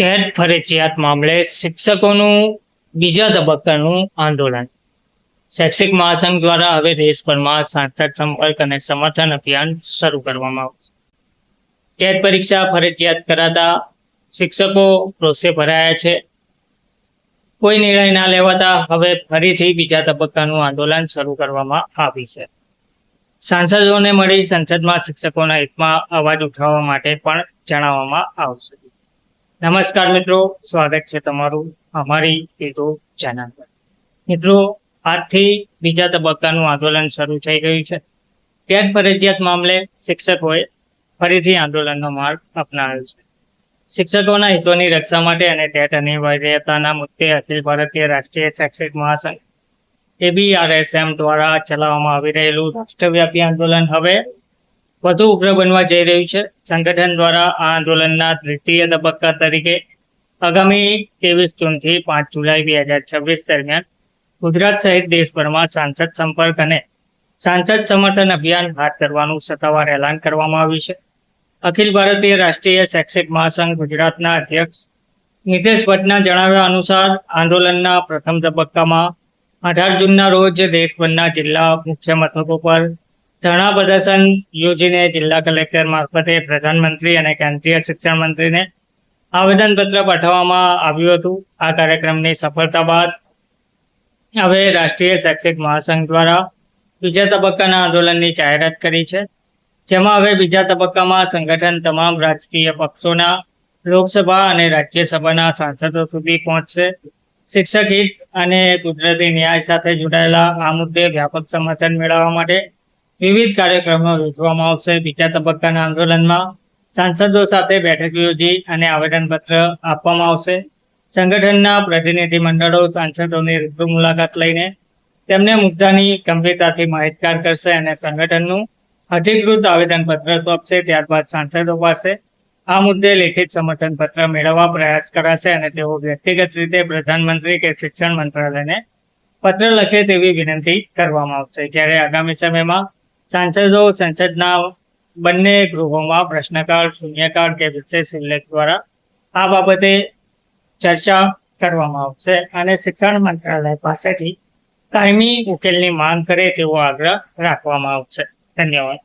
TET ફરજિયાત મામલે શિક્ષકોનું બીજા તબક્કાનું આંદોલન. શૈક્ષિક મહાસંઘ દ્વારા હવે દેશભરમાં સાંસદ સંપર્ક અને સમર્થન અભિયાન શરૂ કરવામાં આવશે. ટેટ પરીક્ષા ફરજિયાત કરાતા શિક્ષકો રોષે ભરાયા છે. કોઈ નિર્ણય ના લેવાતા હવે ફરીથી બીજા તબક્કાનું આંદોલન શરૂ કરવામાં આવ્યું છે. સાંસદોને મળી સંસદમાં શિક્ષકોના હિતમાં અવાજ ઉઠાવવા માટે પણ જણાવવામાં આવશે. નમસ્કાર મિત્રો, સ્વાગત છે તમારું અમારી યુટ્યુબ ચેનલ પર. મિત્રો, આજથી બીજા તબક્કાનું આંદોલન શરૂ થઈ ગયું છે. ટેટ ફરજિયાત મામલે શિક્ષકોએ ફરીથી આંદોલનનો માર્ગ અપનાવ્યો છે. શિક્ષકોના હિતોની રક્ષા માટે અને ટેટ અનિવાર્યતાના મુદ્દે અખિલ ભારતીય રાષ્ટ્રીય શૈક્ષિક મહાસંઘ ABRSM દ્વારા ચલાવવામાં આવી રહેલું રાષ્ટ્રવ્યાપી આંદોલન હવે વધુ ઉગ્ર બનવા જઈ રહ્યું છે. સંગઠન દ્વારા આ આંદોલનના તૃતીય તબક્કા તરીકે આગામી 23 જૂનથી 5 જુલાઈ 2026 દરમિયાન ગુજરાત સહિત દેશભરમાં સાંસદ સંપર્ક અને સાંસદ સમર્થન અભિયાન હાથ ધરવાનું સત્તાવાર એલાન કરવામાં આવ્યું છે. અખિલ ભારતીય રાષ્ટ્રીય શૈક્ષિક મહાસંઘ ગુજરાતના અધ્યક્ષ નિતેશ ભટ્ટના જણાવ્યા અનુસાર આંદોલનના પ્રથમ તબક્કામાં 18 જૂનના રોજ દેશભરના જિલ્લા મુખ્ય મથકો પર ધરણા પ્રદર્શન યોજીને જિલ્લા કલેક્ટર મારફતે પ્રધાનમંત્રી અને કેન્દ્રીય શિક્ષણ મંત્રીને આવેદનપત્ર પાઠવવામાં આવ્યું હતું. આ કાર્યક્રમની સફળતા બાદ હવે રાષ્ટ્રીય શૈક્ષિક મહાસંઘ દ્વારા બીજા તબક્કાના આંદોલનની જાહેરાત કરી છે, જેમાં હવે બીજા તબક્કામાં સંગઠન તમામ રાજકીય પક્ષોના લોકસભા અને રાજ્યસભાના સાંસદો સુધી પહોંચશે. શિક્ષક હિત અને કુદરતી ન્યાય સાથે જોડાયેલા આ મુદ્દે વ્યાપક સમર્થન મેળવવા માટે વિવિધ કાર્યક્રમો યોજવામાં આવશે. બીજા તબક્કાના આંદોલનમાં સાંસદો સાથે બેઠક યોજી અને આવેદનપત્ર આપવામાં આવશે. સંગઠનના પ્રતિનિધિ મંડળો સાંસદોની રૂબરૂ મુલાકાત લઈને તેમને મુદ્દાની ગંભીરતાથી માહિતગાર કરશે અને સંગઠનનું અધિકૃત આવેદનપત્ર સોંપશે. ત્યારબાદ સાંસદો પાસે આ મુદ્દે લેખિત સમર્થન પત્ર મેળવવા પ્રયાસ કરાશે અને તેઓ વ્યક્તિગત રીતે પ્રધાનમંત્રી કે શિક્ષણ મંત્રાલયને પત્ર લખે તેવી વિનંતી કરવામાં આવશે. જ્યારે આગામી સમયમાં સાંસદો સંસદના બંને ગૃહોમાં પ્રશ્નકાળ, શૂન્યકાળ કે વિશેષ ઉલ્લેખ દ્વારા આ બાબતે ચર્ચા કરવામાં આવશે અને શિક્ષણ મંત્રાલય પાસેથી કાયમી ઉકેલની માંગ કરે તેવો આગ્રહ રાખવામાં આવશે. ધન્યવાદ.